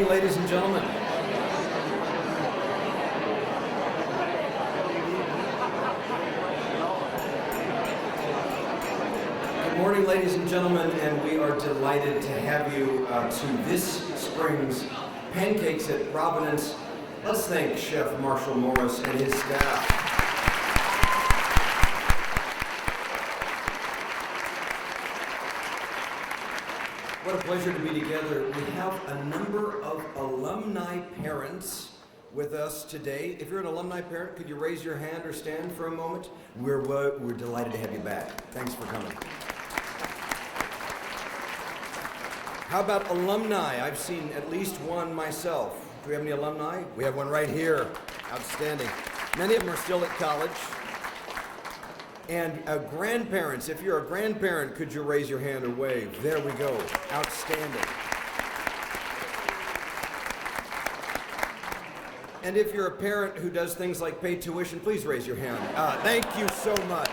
morning, ladies and gentlemen. Good morning, ladies and gentlemen, and we are delighted to have you to this spring's Pancakes at Providence. Let's thank Chef Marshall Morris and his staff. What a pleasure to be together. We have a number of alumni parents with us today. If you're an alumni parent, could you raise your hand or stand for a moment? We're delighted to have you back. Thanks for coming. How about alumni? I've seen at least one myself. Do we have any alumni? We have one right here. Outstanding. Many of them are still at college. And grandparents, if you're a grandparent, could you raise your hand or wave? There we go. Outstanding. And if you're a parent who does things like pay tuition, please raise your hand. Thank you so much.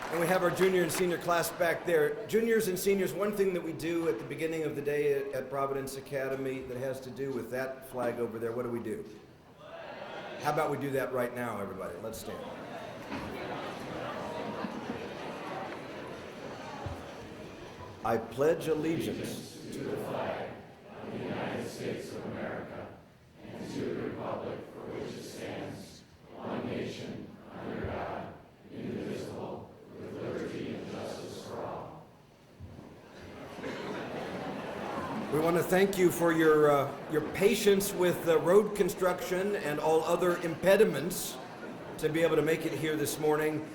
And we have our junior and senior class back there. Juniors and seniors, one thing that we do at the beginning of the day at Providence Academy that has to do with that flag over there, what do? How about we do that right now, everybody? Let's stand. I pledge allegiance to the flag of the United States of America and to the republic for which it stands, one nation, under God, indivisible, with liberty and justice for all. We want to thank you for your patience with road construction and all other impediments to be able to make it here this morning.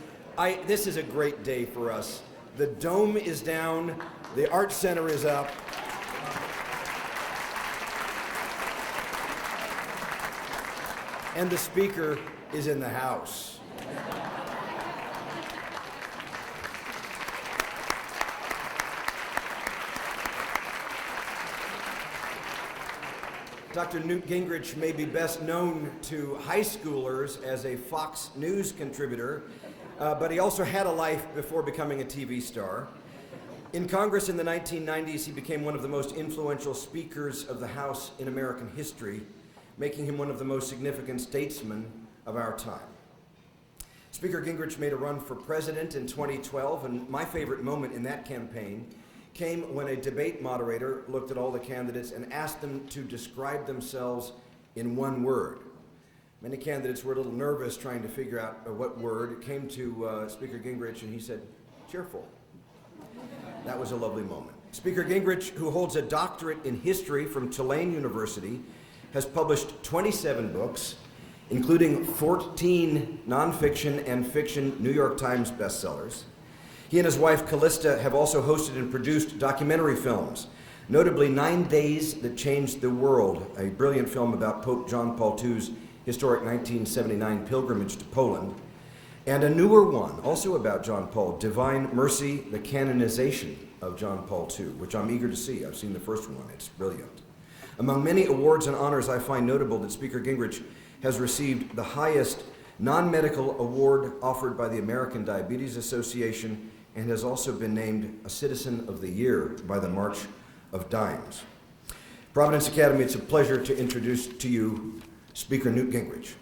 This is a great day for us. The dome is down, the Art Center is up. And the speaker is in the house. Dr. Newt Gingrich may be best known to high schoolers as a Fox News contributor, but he also had a life before becoming a TV star. In Congress in the 1990s, he became one of the most influential speakers of the House in American history, making him one of the most significant statesmen of our time. Speaker Gingrich made a run for president in 2012, and my favorite moment in that campaign came when a debate moderator looked at all the candidates and asked them to describe themselves in one word. Many candidates were a little nervous trying to figure out what word. It came to Speaker Gingrich and he said, cheerful. That was a lovely moment. Speaker Gingrich, who holds a doctorate in history from Tulane University, has published 27 books, including 14 nonfiction and fiction New York Times bestsellers. He and his wife, Callista, have also hosted and produced documentary films, notably 9 Days That Changed the World, a brilliant film about Pope John Paul II's historic 1979 pilgrimage to Poland, and a newer one, also about John Paul, Divine Mercy, the Canonization of John Paul II, which I'm eager to see. I've seen the first one. It's brilliant. Among many awards and honors, I find notable that Speaker Gingrich has received the highest non-medical award offered by the American Diabetes Association and has also been named a Citizen of the Year by the March of Dimes. Providence Academy, it's a pleasure to introduce to you Speaker Newt Gingrich.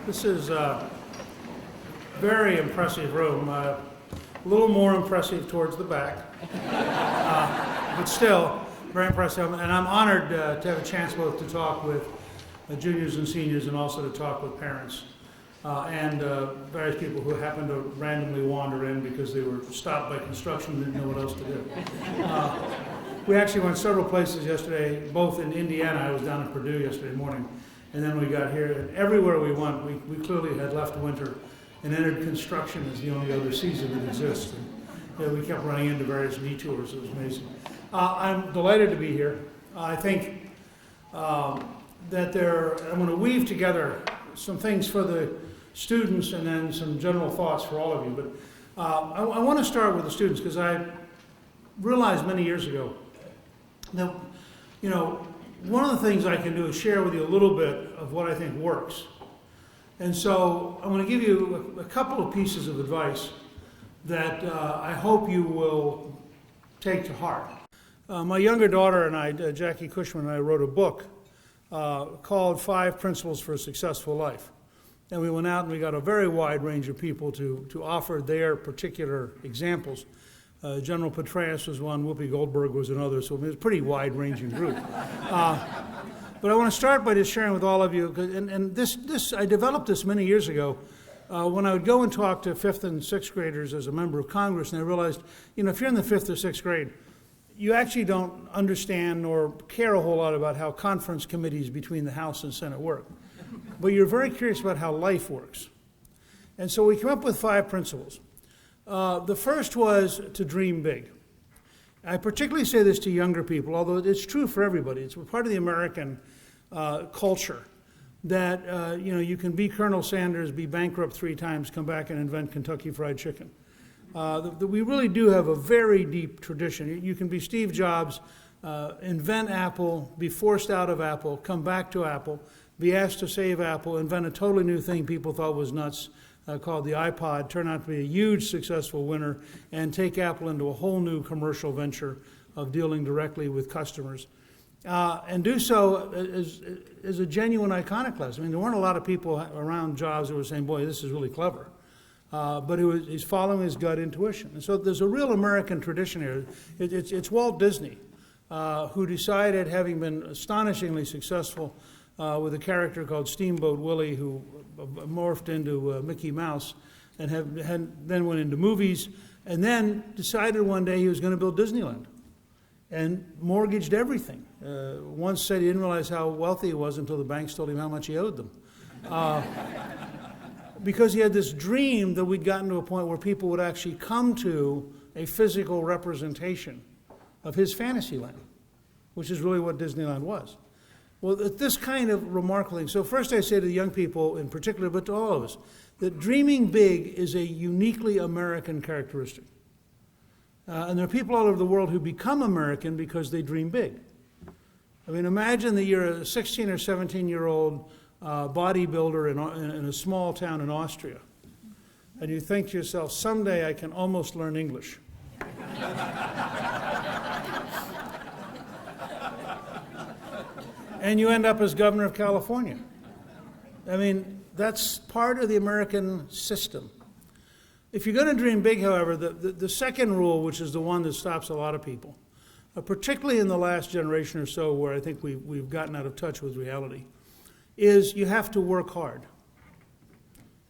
This is a very impressive room, a little more impressive towards the back, but still very impressive. And I'm honored to have a chance both to talk with juniors and seniors and also to talk with parents and various people who happen to randomly wander in because they were stopped by construction and didn't know what else to do. We actually went several places yesterday, both in Indiana. I was down in Purdue yesterday morning. And then we got here, and everywhere we went, we clearly had left winter and entered construction as the only other season that exists. And we kept running into various detours. It was amazing. I'm delighted to be here. I think that I'm going to weave together some things for the students and then some general thoughts for all of you. But I want to start with the students because I realized many years ago that, one of the things I can do is share with you a little bit of what I think works. And so I'm going to give you a couple of pieces of advice that I hope you will take to heart. My younger daughter and I, Jackie Cushman, and I wrote a book called 5 Principles for a Successful Life. And we went out and we got a very wide range of people to offer their particular examples. General Petraeus was one, Whoopi Goldberg was another, so it was a pretty wide-ranging group. But I want to start by just sharing with all of you, and this I developed this many years ago when I would go and talk to 5th and 6th graders as a member of Congress, and I realized, if you're in the 5th or 6th grade, you actually don't understand or care a whole lot about how conference committees between the House and Senate work. But you're very curious about how life works. And so we came up with 5 principles. The first was to dream big. I particularly say this to younger people, although it's true for everybody. It's part of the American culture that you can be Colonel Sanders, be bankrupt 3 times, come back and invent Kentucky Fried Chicken. We really do have a very deep tradition. You can be Steve Jobs, invent Apple, be forced out of Apple, come back to Apple, be asked to save Apple, invent a totally new thing people thought was nuts, called the iPod, turn out to be a huge successful winner, and take Apple into a whole new commercial venture of dealing directly with customers. And do so as a genuine iconoclast. I mean, there weren't a lot of people around Jobs who were saying, boy, this is really clever. But he's following his gut intuition. And so there's a real American tradition here. It's Walt Disney who decided, having been astonishingly successful with a character called Steamboat Willie, who morphed into Mickey Mouse, and then went into movies, and then decided one day he was going to build Disneyland, and mortgaged everything. Once said he didn't realize how wealthy he was until the banks told him how much he owed them. Because he had this dream that we'd gotten to a point where people would actually come to a physical representation of his fantasy land, which is really what Disneyland was. Well, this kind of remarkable thing. So first I say to the young people in particular, but to all of us, that dreaming big is a uniquely American characteristic. And there are people all over the world who become American because they dream big. I mean, imagine that you're a 16 or 17-year-old bodybuilder in a small town in Austria, and you think to yourself, someday I can almost learn English. And you end up as governor of California. I mean, that's part of the American system. If you're going to dream big, however, the second rule, which is the one that stops a lot of people, particularly in the last generation or so where I think we've gotten out of touch with reality, is you have to work hard.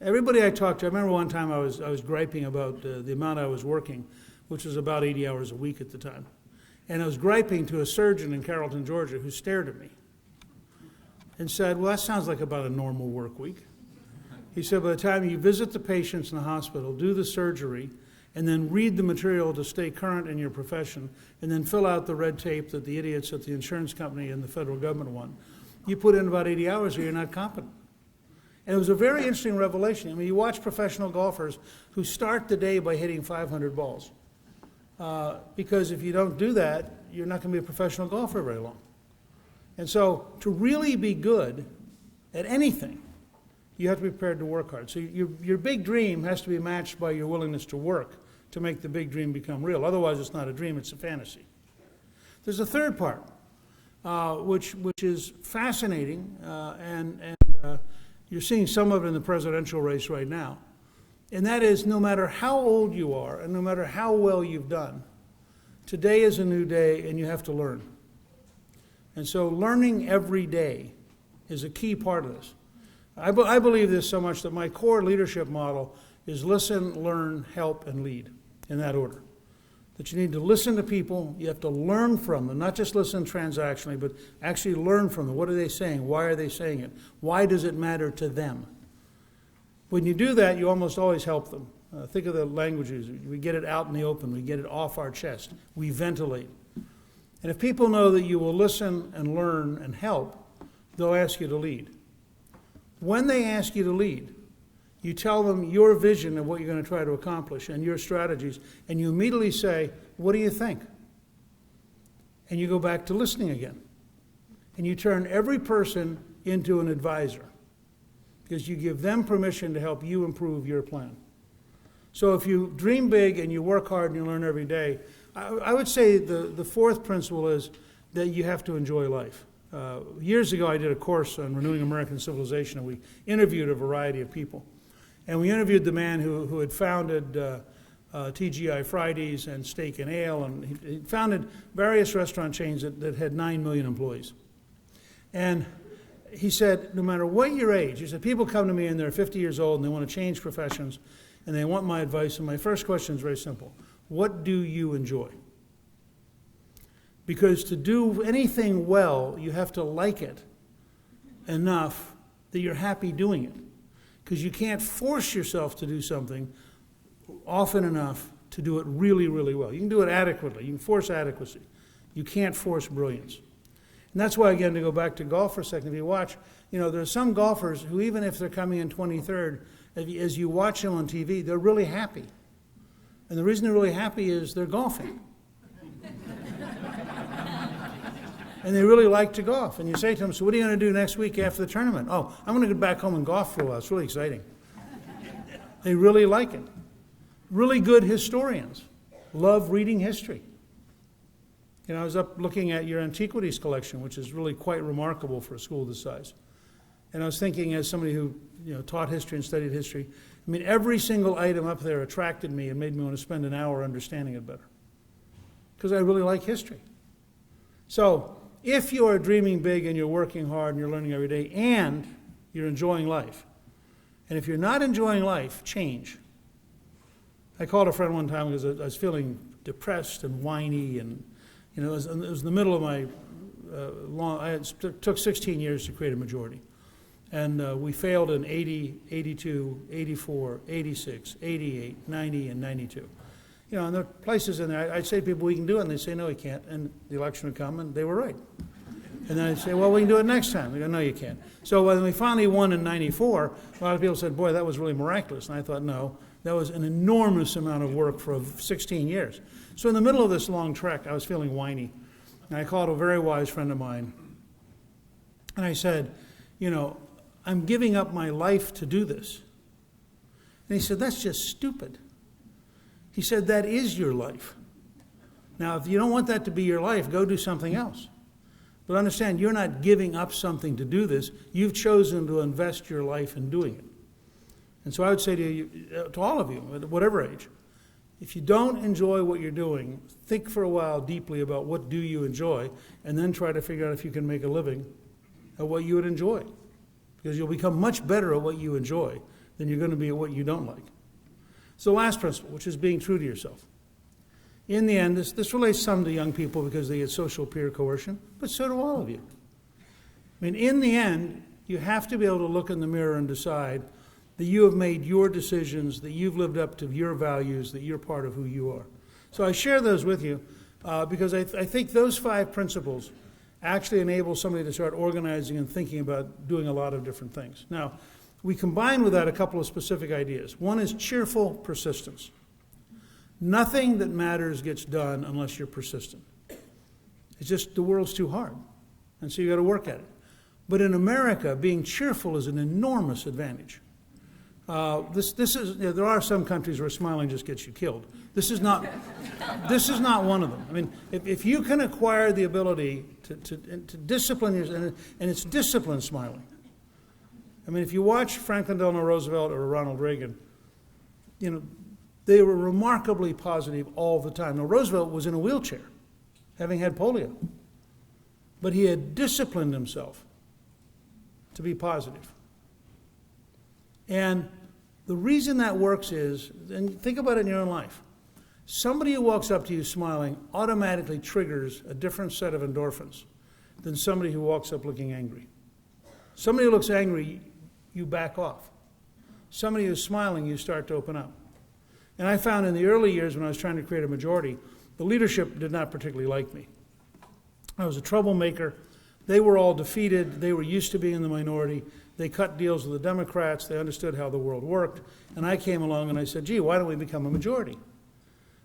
Everybody I talked to, I remember one time I was griping about the amount I was working, which was about 80 hours a week at the time. And I was griping to a surgeon in Carrollton, Georgia, who stared at me and said, well, that sounds like about a normal work week. He said, by the time you visit the patients in the hospital, do the surgery, and then read the material to stay current in your profession, and then fill out the red tape that the idiots at the insurance company and the federal government want, you put in about 80 hours or you're not competent. And it was a very interesting revelation. I mean, you watch professional golfers who start the day by hitting 500 balls. Because if you don't do that, you're not going to be a professional golfer very long. And so to really be good at anything, you have to be prepared to work hard. So your big dream has to be matched by your willingness to work to make the big dream become real. Otherwise, it's not a dream, it's a fantasy. There's a third part, which is fascinating, and you're seeing some of it in the presidential race right now. And that is, no matter how old you are and no matter how well you've done, today is a new day and you have to learn. And so learning every day is a key part of this. I believe this so much that my core leadership model is listen, learn, help, and lead, in that order. That you need to listen to people, you have to learn from them, not just listen transactionally, but actually learn from them. What are they saying? Why are they saying it? Why does it matter to them? When you do that, you almost always help them. Think of the languages. We get it out in the open. We get it off our chest. We ventilate. And if people know that you will listen and learn and help, they'll ask you to lead. When they ask you to lead, You tell them your vision of what you're going to try to accomplish and your strategies, and you immediately say, what do you think? And you go back to listening again. And you turn every person into an advisor because you give them permission to help you improve your plan. So if you dream big and you work hard and you learn every day, I would say the fourth principle is that you have to enjoy life. Years ago, I did a course on renewing American civilization, and we interviewed a variety of people. And we interviewed the man who had founded TGI Fridays and Steak and Ale, and he founded various restaurant chains that had 9 million employees. And he said, no matter what your age, he said, people come to me and they're 50 years old and they want to change professions and they want my advice. And my first question is very simple. What do you enjoy? Because to do anything well, you have to like it enough that you're happy doing it. Because you can't force yourself to do something often enough to do it really, really well. You can do it adequately. You can force adequacy. You can't force brilliance. And that's why, again, to go back to golf for a second, if you watch, there's some golfers who, even if they're coming in 23rd, as you watch them on TV, they're really happy. And the reason they're really happy is they're golfing. And they really like to golf. And you say to them, so what are you going to do next week after the tournament? Oh, I'm going to go back home and golf for a while. It's really exciting. They really like it. Really good historians love reading history. I was up looking at your antiquities collection, which is really quite remarkable for a school this size. And I was thinking, as somebody who taught history and studied history, every single item up there attracted me and made me want to spend an hour understanding it better. Because I really like history. So, if you are dreaming big and you're working hard and you're learning every day and you're enjoying life, and if you're not enjoying life, change. I called a friend one time because I was feeling depressed and whiny, and it was in the middle of my it took 16 years to create a majority. And we failed in 80, 82, 84, 86, 88, 90, and 92. And there are places in there, I'd say to people, we can do it, and they'd say, no, we can't. And the election would come, and they were right. And then I'd say, well, we can do it next time. They go, no, you can't. So when we finally won in 94, a lot of people said, boy, that was really miraculous. And I thought, no, that was an enormous amount of work for 16 years. So in the middle of this long trek, I was feeling whiny. And I called a very wise friend of mine. And I said, I'm giving up my life to do this. And he said, that's just stupid. He said, that is your life. Now, if you don't want that to be your life, go do something else. But understand, you're not giving up something to do this. You've chosen to invest your life in doing it. And so I would say to all of you, at whatever age, if you don't enjoy what you're doing, think for a while deeply about what do you enjoy, and then try to figure out if you can make a living at what you would enjoy. Because you'll become much better at what you enjoy than you're going to be at what you don't like. So the last principle, which is being true to yourself. In the end, this relates some to young people because they get social peer coercion, but so do all of you. In the end, you have to be able to look in the mirror and decide that you have made your decisions, that you've lived up to your values, that you're part of who you are. So I share those with you because I think those 5 principles actually enable somebody to start organizing and thinking about doing a lot of different things. Now, we combine with that a couple of specific ideas. One is cheerful persistence. Nothing that matters gets done unless you're persistent. It's just the world's too hard, and so you got to work at it. But in America, being cheerful is an enormous advantage. There are some countries where smiling just gets you killed. This is not one of them. If you can acquire the ability to discipline yourself, and it's discipline smiling. If you watch Franklin Delano Roosevelt or Ronald Reagan, they were remarkably positive all the time. Now, Roosevelt was in a wheelchair, having had polio. But he had disciplined himself to be positive. And the reason that works is, and think about it in your own life, somebody who walks up to you smiling automatically triggers a different set of endorphins than somebody who walks up looking angry. Somebody who looks angry, you back off. Somebody who's smiling, you start to open up. And I found in the early years when I was trying to create a majority, the leadership did not particularly like me. I was a troublemaker. They were all defeated. They were used to being in the minority. They cut deals with the Democrats. They understood how the world worked. And I came along and I said, gee, why don't we become a majority?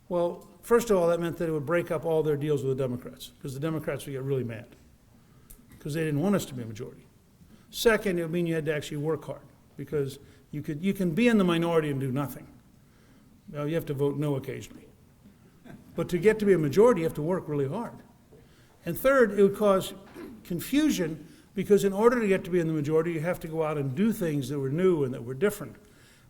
Well, first of all, that meant that it would break up all their deals with the Democrats, because the Democrats would get really mad, because they didn't want us to be a majority. Second, it would mean you had to actually work hard, because you can be in the minority and do nothing. Well, you have to vote no occasionally. But to get to be a majority, you have to work really hard. And third, it would cause confusion, because in order to get to be in the majority, you have to go out and do things that were new and that were different.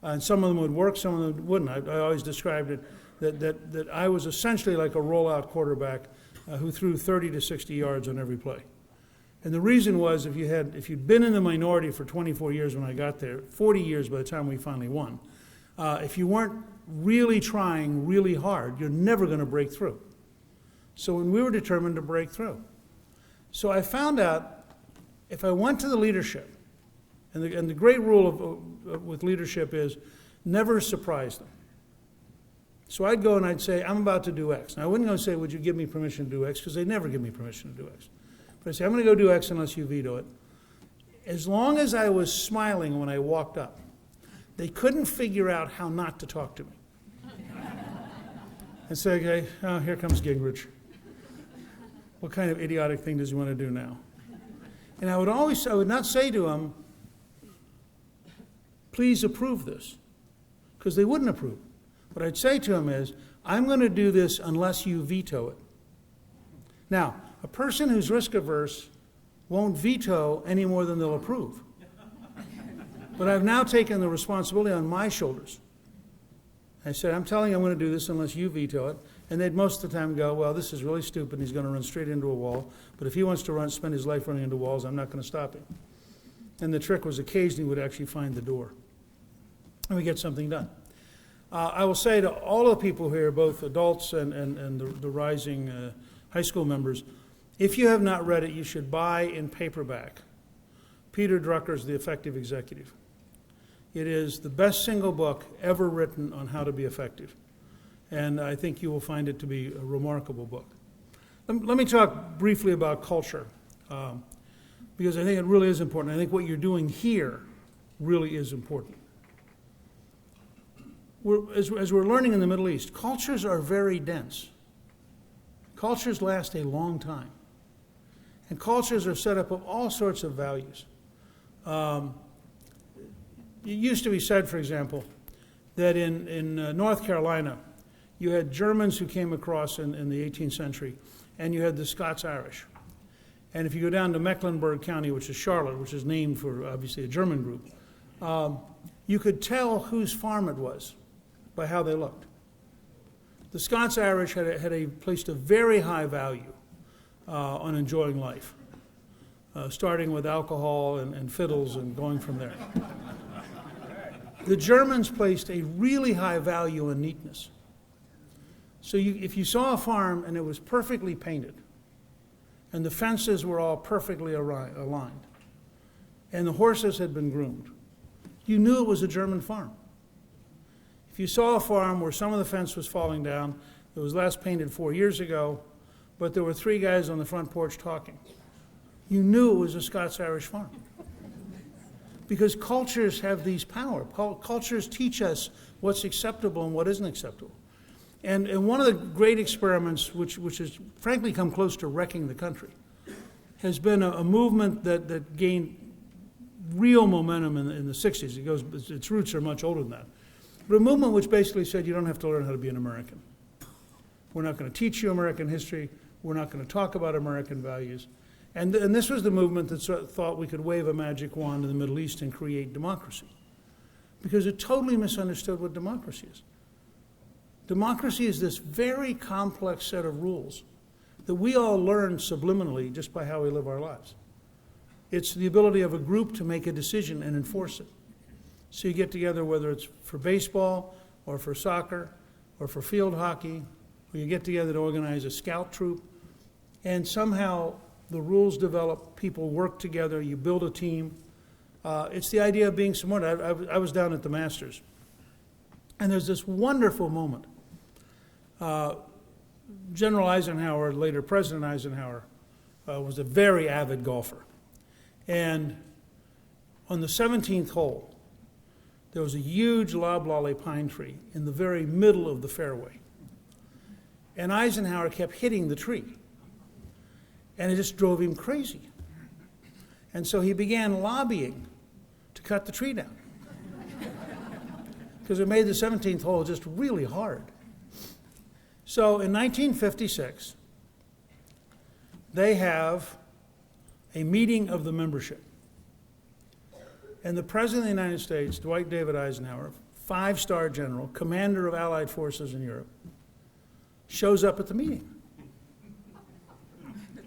And some of them would work, some of them wouldn't. I always described it that I was essentially like a rollout quarterback who threw 30 to 60 yards on every play. And the reason was, if you'd been in the minority for 24 years when I got there, 40 years by the time we finally won, if you weren't really trying really hard, you're never going to break through. So when we were determined to break through. So I found out if I went to the leadership, and the great rule with leadership is never surprise them. So I'd go and I'd say, I'm about to do X. Now I wouldn't go say, would you give me permission to do X? Because they'd never give me permission to do X. But I'd say, I'm going to go do X unless you veto it. As long as I was smiling when I walked up, they couldn't figure out how not to talk to me. I'd say, okay, oh, here comes Gingrich. What kind of idiotic thing does he want to do now? And I would not say to him, please approve this, because they wouldn't approve. What I'd say to him is, I'm going to do this unless you veto it. Now, a person who's risk averse won't veto any more than they'll approve. But I've now taken the responsibility on my shoulders. I said, I'm telling you I'm going to do this unless you veto it. And they'd most of the time go, well, this is really stupid, and he's going to run straight into a wall. But if he wants to spend his life running into walls, I'm not going to stop him. And the trick was occasionally he would actually find the door. And we get something done. I will say to all of the people here, both adults and the rising high school members, if you have not read it, you should buy in paperback Peter Drucker's The Effective Executive. It is the best single book ever written on how to be effective. And I think you will find it to be a remarkable book. Let me talk briefly about culture, because I think it really is important. I think what you're doing here really is important. As we're learning in the Middle East, cultures are very dense. Cultures last a long time. And cultures are set up of all sorts of values. It used to be said, for example, that in North Carolina, you had Germans who came across in the 18th century, and you had the Scots-Irish. And if you go down to Mecklenburg County, which is Charlotte, which is named for, obviously, a German group, you could tell whose farm it was by how they looked. The Scots-Irish had placed a very high value on enjoying life, starting with alcohol and fiddles and going from there. The Germans placed a really high value on neatness. So if you saw a farm and it was perfectly painted, and the fences were all perfectly aligned, and the horses had been groomed, you knew it was a German farm. If you saw a farm where some of the fence was falling down, it was last painted 4 years ago, but there were 3 guys on the front porch talking, you knew it was a Scots-Irish farm. Because cultures have these power. Cultures teach us what's acceptable and what isn't acceptable. And one of the great experiments, which has frankly come close to wrecking the country, has been a movement that gained real momentum in the 60s. Its roots are much older than that. But a movement which basically said you don't have to learn how to be an American. We're not going to teach you American history. We're not going to talk about American values. And this was the movement that thought we could wave a magic wand in the Middle East and create democracy. Because it totally misunderstood what democracy is. Democracy is this very complex set of rules that we all learn subliminally just by how we live our lives. It's the ability of a group to make a decision and enforce it. So you get together, whether it's for baseball or for soccer or for field hockey, or you get together to organize a scout troop, and somehow the rules develop, people work together, you build a team. It's the idea of being smart. I was down at the Masters, and there's this wonderful moment. General Eisenhower, later President Eisenhower, was a very avid golfer. And On the 17th hole, there was a huge loblolly pine tree in the very middle of the fairway. And Eisenhower kept hitting the tree. And it just drove him crazy. And so he began lobbying to cut the tree down. Because it made the 17th hole just really hard. So in 1956, they have a meeting of the membership. And the President of the United States, Dwight David Eisenhower, 5-star general, commander of Allied forces in Europe, shows up at the meeting.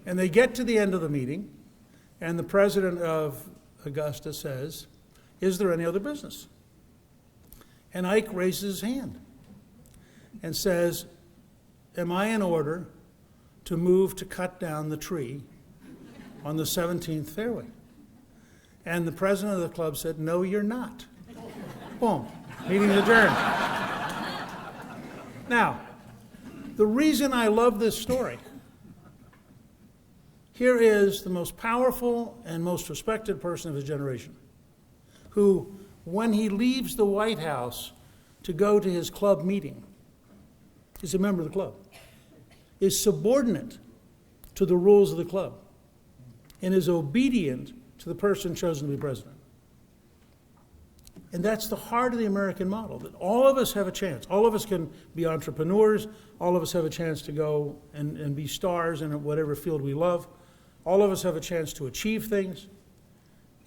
And they get to the end of the meeting, and the President of Augusta says, "Is there any other business?" And Ike raises his hand and says, "Am I in order to move to cut down the tree on the 17th fairway?" And the president of the club said, "No, you're not." Boom. Meeting adjourned. Now, the reason I love this story, here is the most powerful and most respected person of his generation, who, when he leaves the White House to go to his club meeting, is a member of the club, is subordinate to the rules of the club, and is obedient to the person chosen to be president. And that's the heart of the American model, that all of us have a chance. All of us can be entrepreneurs. All of us have a chance to go and be stars in whatever field we love. All of us have a chance to achieve things.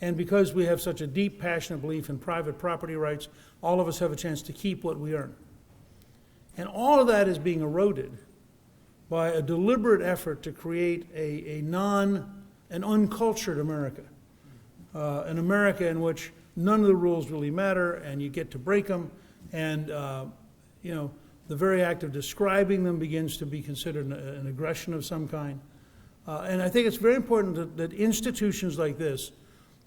And because we have such a deep, passionate belief in private property rights, all of us have a chance to keep what we earn. And all of that is being eroded by a deliberate effort to create an uncultured America. An America in which none of the rules really matter, and you get to break them, and the very act of describing them begins to be considered an aggression of some kind. And I think it's very important that institutions like this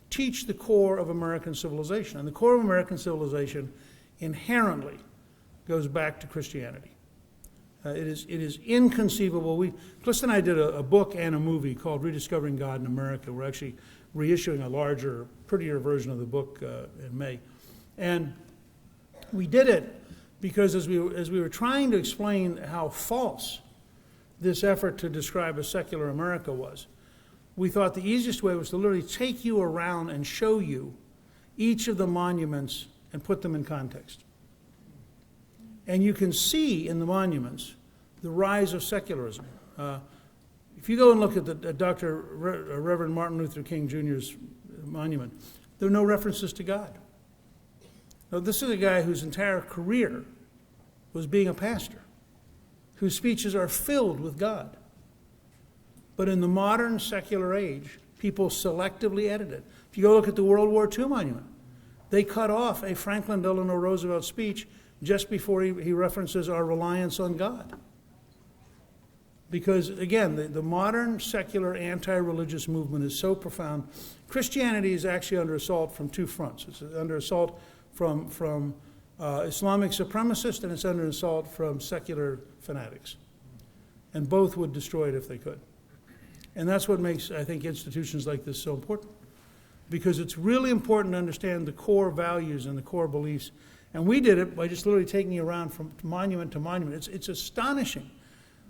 teach the core of American civilization. And the core of American civilization inherently goes back to Christianity. It is inconceivable. Clifton and I did a book and a movie called Rediscovering God in America. We're actually reissuing a larger, prettier version of the book in May. And we did it because as we were trying to explain how false this effort to describe a secular America was, we thought the easiest way was to literally take you around and show you each of the monuments and put them in context. And you can see in the monuments the rise of secularism. If you go and look at the Reverend Martin Luther King Jr.'s monument, there are no references to God. Now, this is a guy whose entire career was being a pastor, whose speeches are filled with God. But in the modern secular age, people selectively edit it. If you go look at the World War II monument, they cut off a Franklin Delano Roosevelt speech just before he references our reliance on God. Because, again, the modern secular anti-religious movement is so profound. Christianity is actually under assault from two fronts. It's under assault from Islamic supremacists, and it's under assault from secular fanatics. And both would destroy it if they could. And that's what makes, I think, institutions like this so important. Because it's really important to understand the core values and the core beliefs. And we did it by just literally taking you around from monument to monument. It's astonishing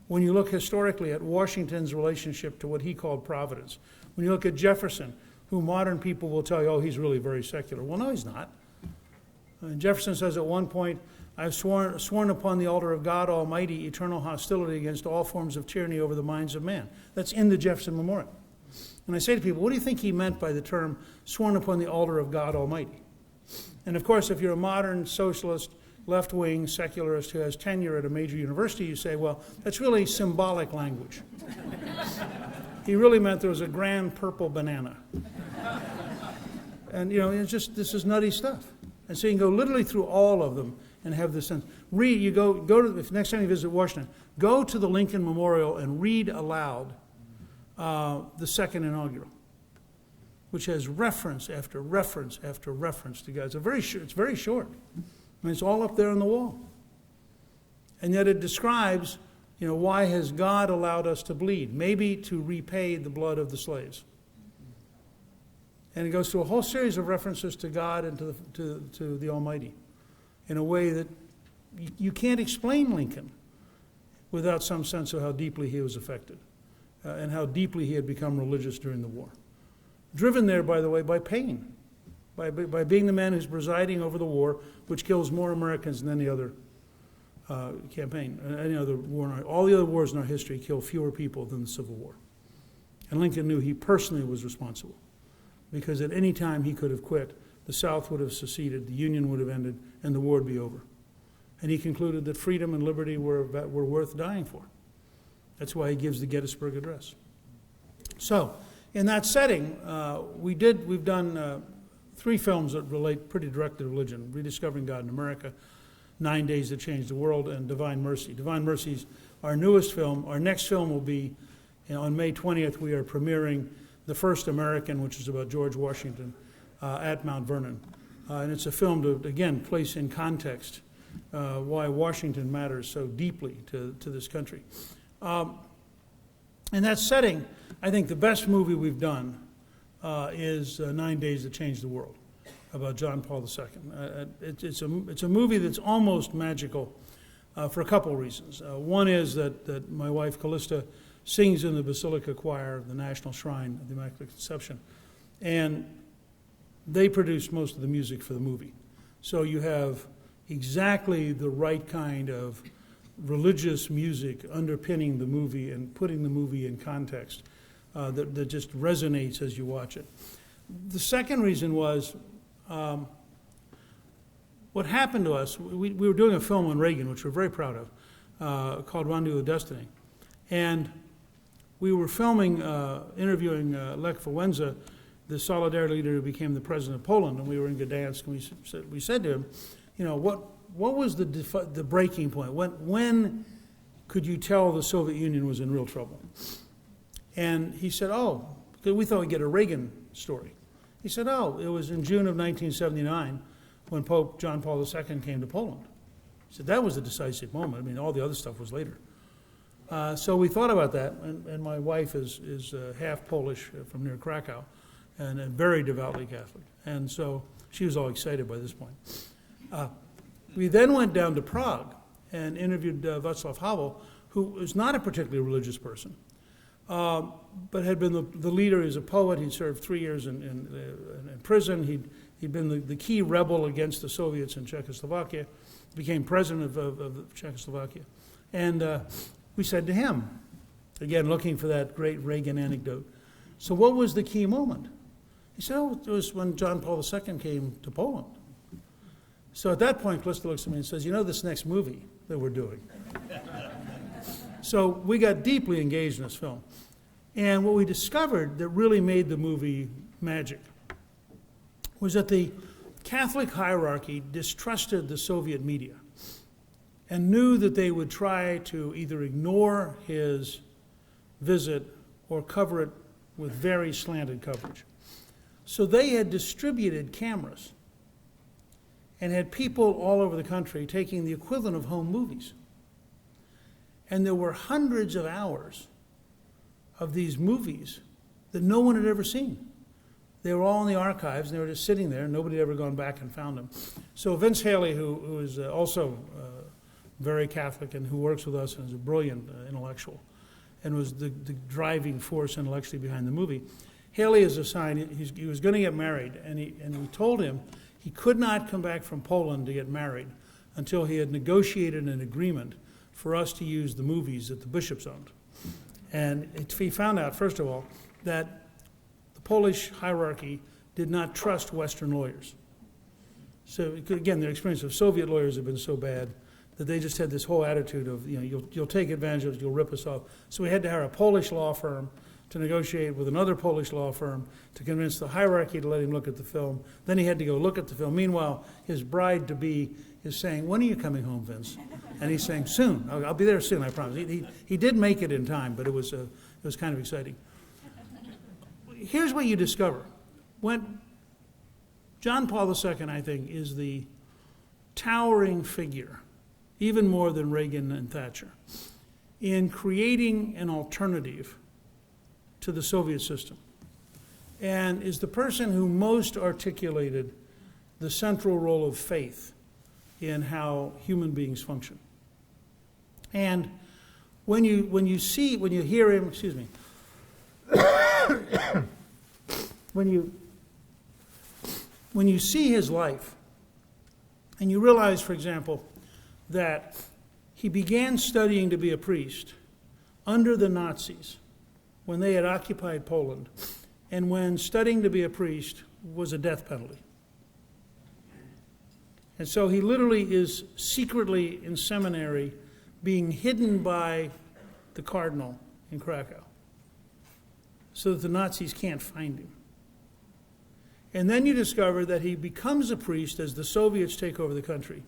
when you look historically at Washington's relationship to what he called Providence. When you look at Jefferson, who modern people will tell you, oh, he's really very secular. Well, no, he's not. Jefferson says at one point, I've sworn upon the altar of God Almighty eternal hostility against all forms of tyranny over the minds of man. That's in the Jefferson Memorial. And I say to people, what do you think he meant by the term sworn upon the altar of God Almighty? And of course, if you're a modern socialist, left-wing secularist who has tenure at a major university, you say, well, that's really symbolic language. He really meant there was a grand purple banana. And, it's just, this is nutty stuff. And so you can go literally through all of them and have this sense. Read, you go to, if next time you visit Washington, go to the Lincoln Memorial and read aloud the second inaugural, which has reference after reference after reference to God. It's very short. I mean, it's all up there on the wall. And yet it describes, why has God allowed us to bleed? Maybe to repay the blood of the slaves. And it goes through a whole series of references to God and to the Almighty in a way that you can't explain Lincoln without some sense of how deeply he was affected and how deeply he had become religious during the war. Driven there, by the way, by pain, by being the man who's presiding over the war, which kills more Americans than any other campaign, any other war. All the other wars in our history kill fewer people than the Civil War. And Lincoln knew he personally was responsible, because at any time he could have quit, the South would have seceded, the Union would have ended, and the war would be over. And he concluded that freedom and liberty were worth dying for. That's why he gives the Gettysburg Address. So, in that setting, we've done 3 films that relate pretty directly to religion: Rediscovering God in America, 9 Days That Changed the World, and Divine Mercy. Divine Mercy is our newest film. Our next film will be, on May 20th, we are premiering The First American, which is about George Washington, at Mount Vernon. And it's a film to, again, place in context why Washington matters so deeply to this country. In that setting, I think the best movie we've done is 9 Days That Changed the World, about John Paul II. It's a movie that's almost magical for a couple of reasons. One is that my wife, Callista, sings in the Basilica Choir of the National Shrine of the Immaculate Conception, and they produced most of the music for the movie. So you have exactly the right kind of religious music underpinning the movie and putting the movie in context that just resonates as you watch it. The second reason was what happened to us. We were doing a film on Reagan, which we're very proud of, called Rendezvous with Destiny. And we were filming, interviewing Lech Wałęsa, the Solidarity leader who became the president of Poland, and we were in Gdansk, and we said to him, what was the breaking point? When could you tell the Soviet Union was in real trouble? And he said, because we thought we'd get a Reagan story. He said, it was in June of 1979 when Pope John Paul II came to Poland. He said, that was a decisive moment. I mean, all the other stuff was later. So we thought about that, and my wife is half Polish from near Krakow, and very devoutly Catholic. And so she was all excited by this point. We then went down to Prague and interviewed Václav Havel, who was not a particularly religious person, but had been the leader. He's a poet. He'd served 3 years in prison. He'd been the key rebel against the Soviets in Czechoslovakia, became president of Czechoslovakia. And we said to him, again, looking for that great Reagan anecdote, so what was the key moment? He said, it was when John Paul II came to Poland. So at that point, Callista looks at me and says, this next movie that we're doing. So we got deeply engaged in this film. And what we discovered that really made the movie magic was that the Catholic hierarchy distrusted the Soviet media and knew that they would try to either ignore his visit or cover it with very slanted coverage. So they had distributed cameras and had people all over the country taking the equivalent of home movies. And there were hundreds of hours of these movies that no one had ever seen. They were all in the archives, and they were just sitting there, and nobody had ever gone back and found them. So Vince Haley, who is also very Catholic and who works with us and is a brilliant intellectual, and was the driving force intellectually behind the movie, Haley is assigned, he was going to get married, and we told him he could not come back from Poland to get married until he had negotiated an agreement for us to use the movies that the bishops owned. And he found out, first of all, that the Polish hierarchy did not trust Western lawyers. So again, their experience of Soviet lawyers had been so bad that they just had this whole attitude of, you'll take advantage of us, you'll rip us off. So we had to hire a Polish law firm to negotiate with another Polish law firm to convince the hierarchy to let him look at the film. Then he had to go look at the film. Meanwhile, his bride-to-be is saying, when are you coming home, Vince? And he's saying, soon. I'll be there soon, I promise. He did make it in time, but it was kind of exciting. Here's what you discover. When John Paul II, I think, is the towering figure, even more than Reagan and Thatcher, in creating an alternative to the Soviet system. and is the person who most articulated the central role of faith in how human beings function. And when you hear him, excuse me, when you see his life, and you realize, for example, that he began studying to be a priest under the Nazis when they had occupied Poland, and when studying to be a priest was a death penalty. And so he literally is secretly in seminary being hidden by the cardinal in Krakow so that the Nazis can't find him. And then you discover that he becomes a priest as the Soviets take over the country,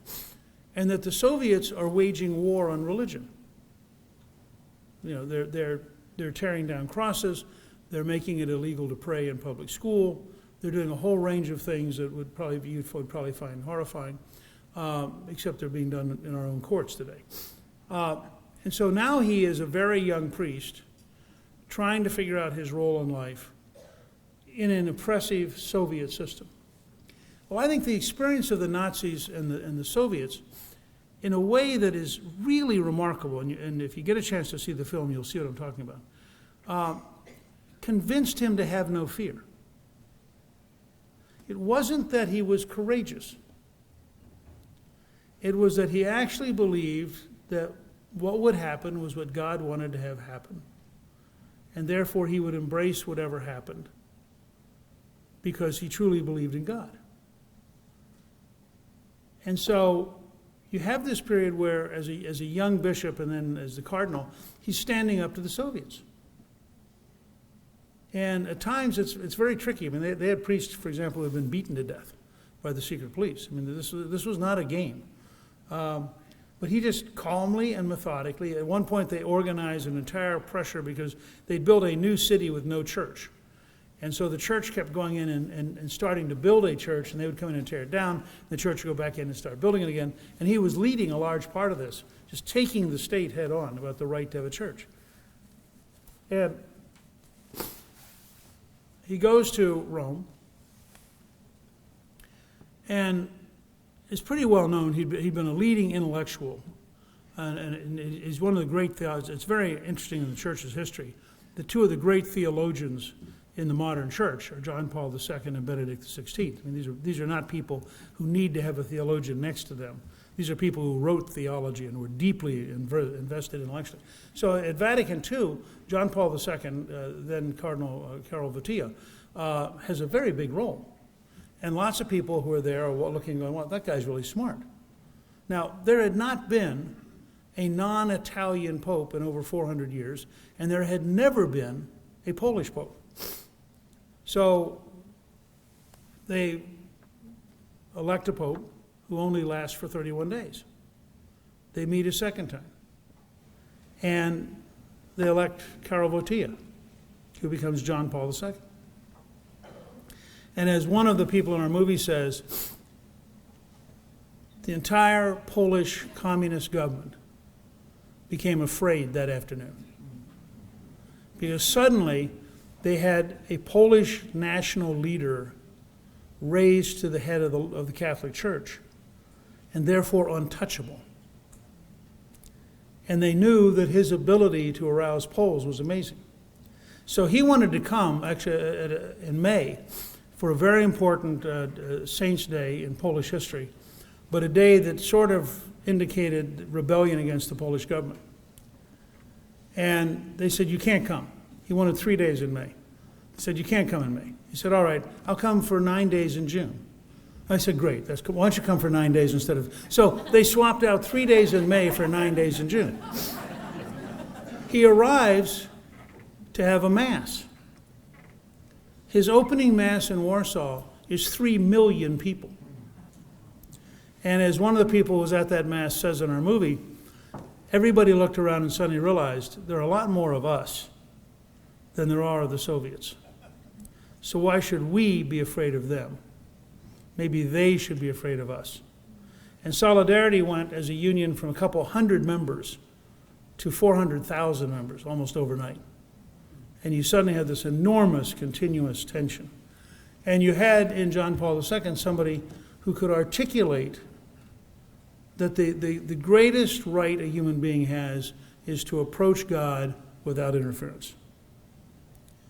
and that the Soviets are waging war on religion. You know, they're tearing down crosses, they're making it illegal to pray in public school, they're doing a whole range of things that youth would probably find horrifying, except they're being done in our own courts today. And so now he is a very young priest trying to figure out his role in life in an oppressive Soviet system. Well, I think the experience of the Nazis and the Soviets, in a way that is really remarkable, and if you get a chance to see the film, you'll see what I'm talking about, convinced him to have no fear. It wasn't that he was courageous. It was that he actually believed that what would happen was what God wanted to have happen. And therefore he would embrace whatever happened because he truly believed in God. And so you have this period where, as a young bishop and then as the cardinal, he's standing up to the Soviets. And at times it's very tricky. I mean, they had priests, for example, who had been beaten to death by the secret police. I mean, this was not a game. But he just calmly and methodically, at one point they organized an entire pressure because they'd built a new city with no church. And so the church kept going in and starting to build a church, and they would come in and tear it down. The church would go back in and start building it again. And he was leading a large part of this, just taking the state head on about the right to have a church. And he goes to Rome, and it's pretty well known he'd been a leading intellectual, and he's one of the great theologians. It's very interesting in the church's history. The two of the great theologians in the modern church are John Paul II and Benedict XVI. I mean, these are not people who need to have a theologian next to them. These are people who wrote theology and were deeply invested intellectually. So at Vatican II, John Paul II, then Cardinal Karol Wojtyła, has a very big role. And lots of people who are there are looking going, well, that guy's really smart. Now, there had not been a non-Italian pope in over 400 years, and there had never been a Polish pope. So they elect a pope who only lasts for 31 days. They meet a second time. And they elect Karol Wojtyła, who becomes John Paul II. And as one of the people in our movie says, the entire Polish communist government became afraid that afternoon. Because suddenly they had a Polish national leader raised to the head of the Catholic Church, and therefore untouchable. And they knew that his ability to arouse Poles was amazing. So he wanted to come, actually in May, for a very important Saints' Day in Polish history, but a day that sort of indicated rebellion against the Polish government. And they said, you can't come. He wanted 3 days in May. They said, you can't come in May. He said, all right, I'll come for 9 days in June. I said, great, that's cool. Why don't you come for 9 days instead of... So they swapped out 3 days in May for 9 days in June. He arrives to have a mass. His opening mass in Warsaw is 3 million people. And as one of the people who was at that mass says in our movie, everybody looked around and suddenly realized there are a lot more of us than there are of the Soviets. So why should we be afraid of them? Maybe they should be afraid of us. And Solidarity went as a union from a couple hundred members to 400,000 members, almost overnight. And you suddenly had this enormous continuous tension. And you had in John Paul II somebody who could articulate that the greatest right a human being has is to approach God without interference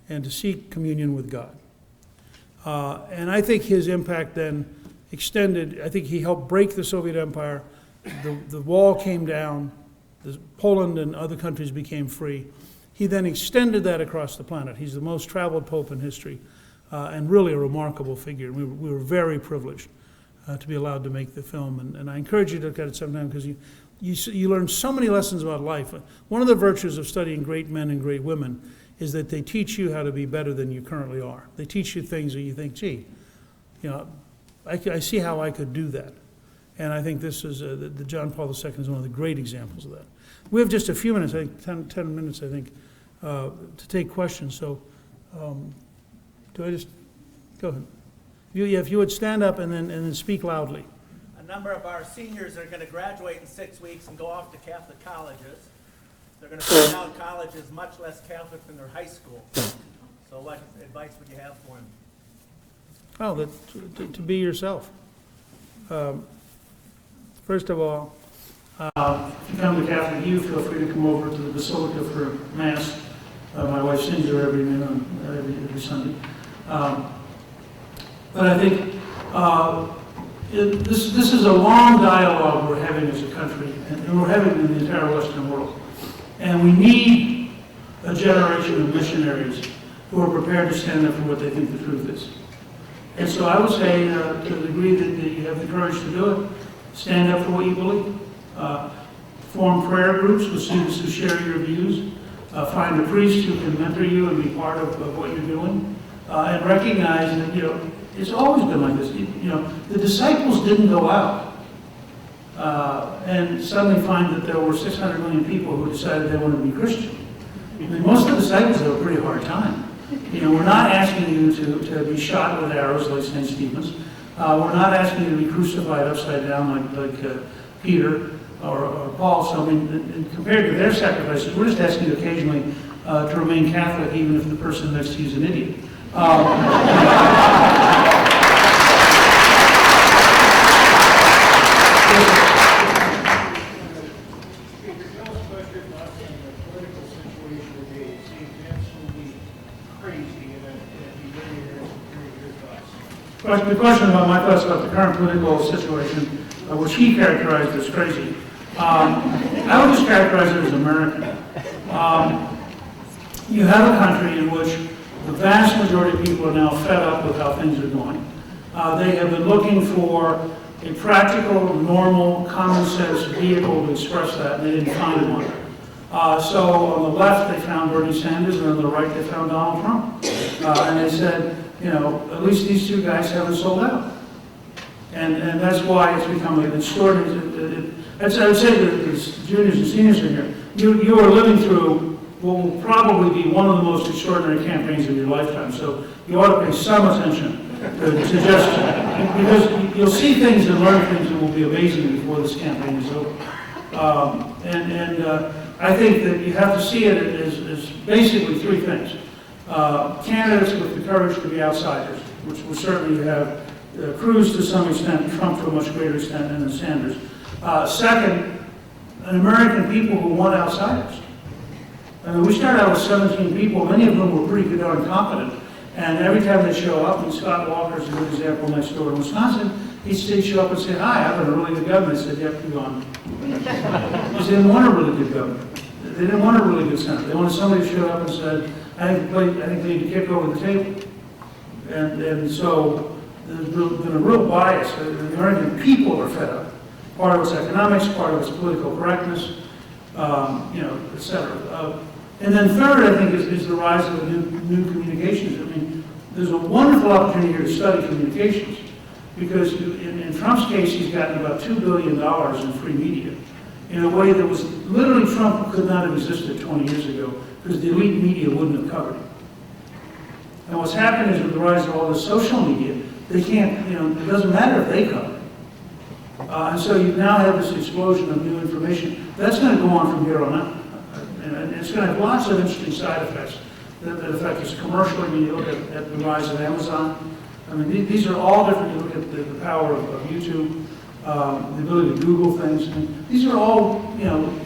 and to seek communion with God. And I think his impact then extended. I think he helped break the Soviet Empire. The wall came down. Poland and other countries became free. He then extended that across the planet. He's the most traveled pope in history, and really a remarkable figure. We were very privileged to be allowed to make the film, and I encourage you to look at it sometime, because you learn so many lessons about life. One of the virtues of studying great men and great women is that they teach you how to be better than you currently are. They teach you things that you think, gee, I see how I could do that. And I think this is, the John Paul II is one of the great examples of that. We have just a few minutes, I think 10 minutes, I think, to take questions. So do I just, go ahead. If you would stand up and then speak loudly. A number of our seniors are going to graduate in 6 weeks and go off to Catholic colleges. They're going to find out college is much less Catholic than their high school. So what advice would you have for them? Well, to be yourself. First of all, if you come to Catholic youth, feel free to come over to the Basilica for Mass. My wife sings there every Sunday. But I think this is a long dialogue we're having as a country, and we're having in the entire Western world. And we need a generation of missionaries who are prepared to stand up for what they think the truth is. And so I would say, to the degree that you have the courage to do it, stand up for what you believe. Form prayer groups with students who share your views. Find a priest who can mentor you and be part of what you're doing. And recognize that, it's always been like this. The disciples didn't go out and suddenly find that there were 600 million people who decided they wanted to be Christian. I mean, most of the disciples had a pretty hard time. We're not asking you to be shot with arrows like St. Stephen's. We're not asking you to be crucified upside down like Peter or Paul. So, I mean, compared to their sacrifices, we're just asking you occasionally to remain Catholic, even if the person next to you is an idiot. The question about my thoughts about the current political situation, which he characterized as crazy, I would just characterize it as American. You have a country in which the vast majority of people are now fed up with how things are going. They have been looking for a practical, normal, common sense vehicle to express that, and they didn't find one. So on the left, they found Bernie Sanders, and on the right, they found Donald Trump. And they said, at least these two guys haven't sold out. And that's why it's become an extraordinary. I would say that the juniors and seniors in here, you are living through what will probably be one of the most extraordinary campaigns of your lifetime. So you ought to pay some attention to suggestions, because you'll see things and learn things that will be amazing before this campaign is over. I think that you have to see it as basically three things. Candidates with the courage to be outsiders, which certainly you have Cruz to some extent, Trump to a much greater extent, and then Sanders. Second, an American people who want outsiders. I mean, we started out with 17 people, many of them were pretty darn competent, and every time they show up, and Scott Walker's a good example next door in Wisconsin, he'd show up and say, hi, I have a really good governor. They said, yep, you're gone. Because they didn't want a really good governor. They didn't want a really good senator. They wanted somebody who showed up and said, I think we need to kick over the table. And so there's been a real bias. The American people are fed up. Part of it's economics, part of it's political correctness, et cetera. And then third, I think, is the rise of new communications. I mean, there's a wonderful opportunity here to study communications, because in Trump's case, he's gotten about $2 billion in free media in a way that was literally Trump could not have existed 20 years ago, because the elite media wouldn't have covered it. And what's happened is with the rise of all the social media, they can't, it doesn't matter if they cover it. And so you now have this explosion of new information. That's going to go on from here on out. And it's going to have lots of interesting side effects. that affect us commercially. When you look at the rise of Amazon, I mean, these are all different. You look at the power of YouTube, the ability to Google things. I mean, these are all,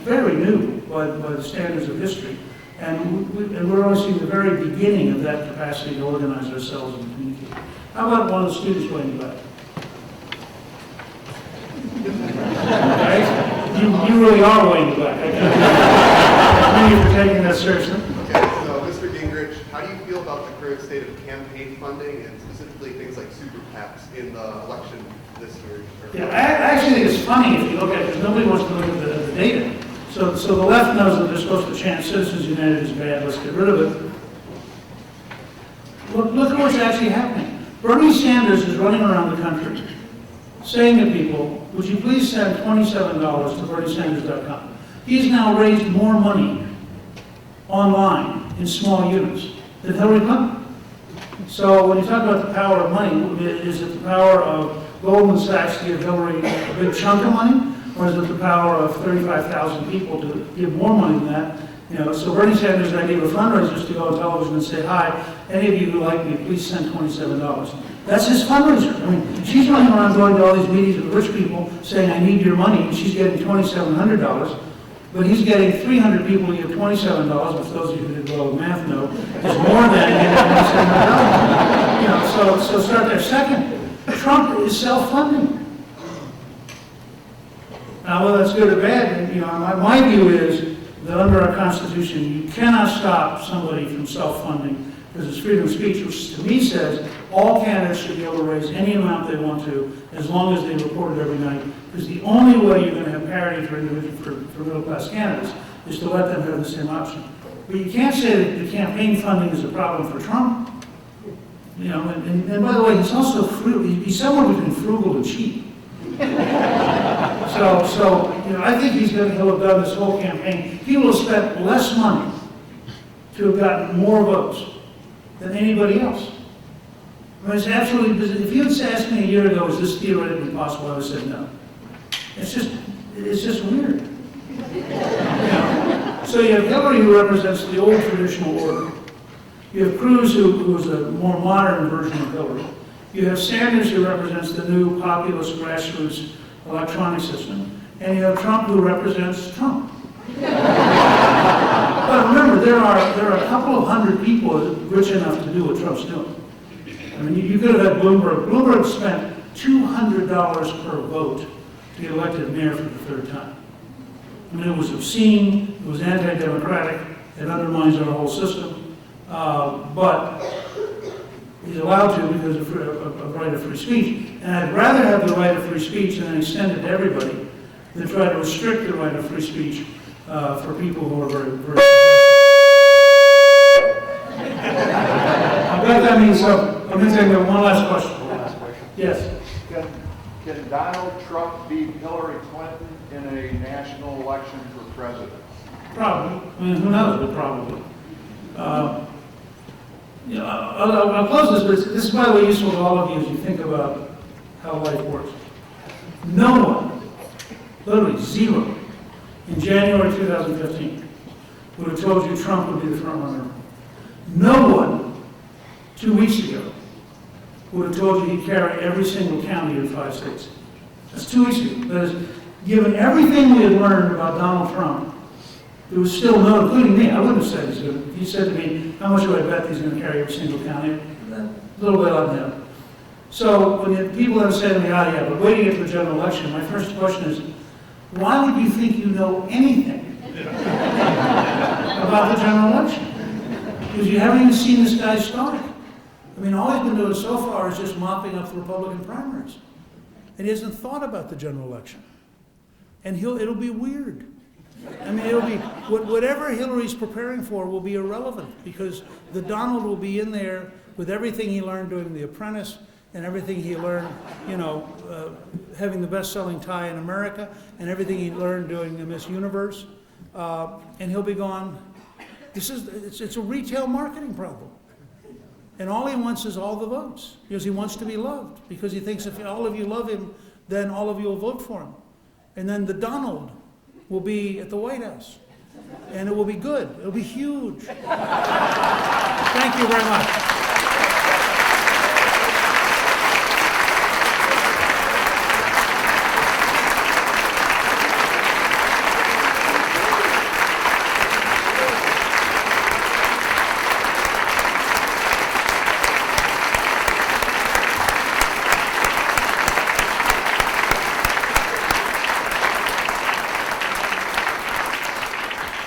very new by the standards of history. And we're only seeing the very beginning of that capacity to organize ourselves and communicate. How about one of the students way in the back? Okay? You really are way in the back. Thank you for taking that seriously. Okay, so Mr. Gingrich, how do you feel about the current state of campaign funding and specifically things like super PACs in the election this year? Yeah, I actually think it's funny if you look at it, because nobody wants to look at the data. So the left knows that they're supposed to chant Citizens United is bad, let's get rid of it. Look at what's actually happening. Bernie Sanders is running around the country saying to people, would you please send $27 to BernieSanders.com. He's now raised more money online in small units than Hillary Clinton. So when you talk about the power of money, is it the power of Goldman Sachs to give Hillary a big chunk of money? Or is it the power of 35,000 people to give more money than that? So Bernie Sanders' idea of a fundraiser is to go on television and say, hi, any of you who like me, please send $27. That's his fundraiser. I mean, she's running around going to all these meetings with rich people saying, I need your money, and she's getting $2,700. But he's getting 300 people to give $27, which those of you who did well with math know, is more than $2,700. So start there. Second, Trump is self-funding. Now, whether that's good or bad, my view is that under our Constitution, you cannot stop somebody from self-funding because it's freedom of speech, which to me says all candidates should be able to raise any amount they want to as long as they report it every night. Because the only way you're going to have parity for middle-class candidates is to let them have the same option. But you can't say that the campaign funding is a problem for Trump. And by the way, he's also he's somewhere between frugal and cheap. So I think he'll have done this whole campaign. He will have spent less money to have gotten more votes than anybody else. I mean, it's absolutely bizarre. If you had asked me a year ago, is this theoretically possible, I would have said no. It's just weird. So you have Hillary, who represents the old traditional order. You have Cruz, who is a more modern version of Hillary. You have Sanders, who represents the new populist grassroots electronic system. And you have Trump, who represents Trump. But remember, there are a couple of hundred people rich enough to do what Trump's doing. I mean, you could have had Bloomberg. Bloomberg spent $200 per vote to get elected mayor for the third time. I mean, it was obscene, it was anti-democratic, it undermines our whole system. But he's allowed to because of right of free speech. And I'd rather have the right of free speech and then extend it to everybody than try to restrict the right of free speech for people who are very, very I bet that means something. I'm going to take one last question. Yes. Can Donald Trump beat Hillary Clinton in a national election for president? Probably. I mean, who knows, but probably. I'll close this, but this is, by the way, useful to all of you as you think about how life works. No one, literally zero, in January 2015 would have told you Trump would be the front runner. No one 2 weeks ago would have told you he'd carry every single county in 5 states. That's 2 weeks ago. That is, given everything we had learned about Donald Trump, there was still no, including me, I wouldn't have said he's going to. If you said to me, how much do I bet he's going to carry every single county? A little bit on him. So when people then say to me, yeah, but waiting for the general election, my first question is, why would you think you know anything about the general election? Because you haven't even seen this guy start. I mean, all he's been doing so far is just mopping up the Republican primaries. And he hasn't thought about the general election. And it'll be weird. I mean, it'll be, whatever Hillary's preparing for will be irrelevant because the Donald will be in there with everything he learned doing The Apprentice and everything he learned, having the best-selling tie in America and everything he learned doing the Miss Universe. And he'll be gone. It's a retail marketing problem. And all he wants is all the votes because he wants to be loved because he thinks if all of you love him, then all of you will vote for him. And then the Donald will be at the White House. and it will be good. It will be huge. Thank you very much.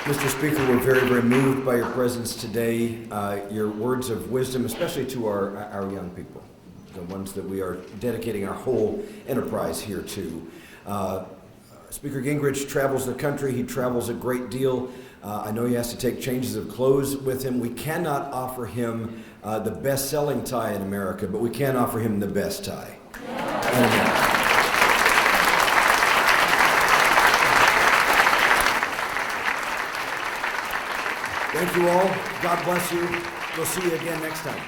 Mr. Speaker, we're very, very moved by your presence today, your words of wisdom, especially to our young people, the ones that we are dedicating our whole enterprise here to. Speaker Gingrich travels the country. He travels a great deal. I know he has to take changes of clothes with him. We cannot offer him the best-selling tie in America, but we can offer him the best tie in America. Thank you all. God bless you. We'll see you again next time.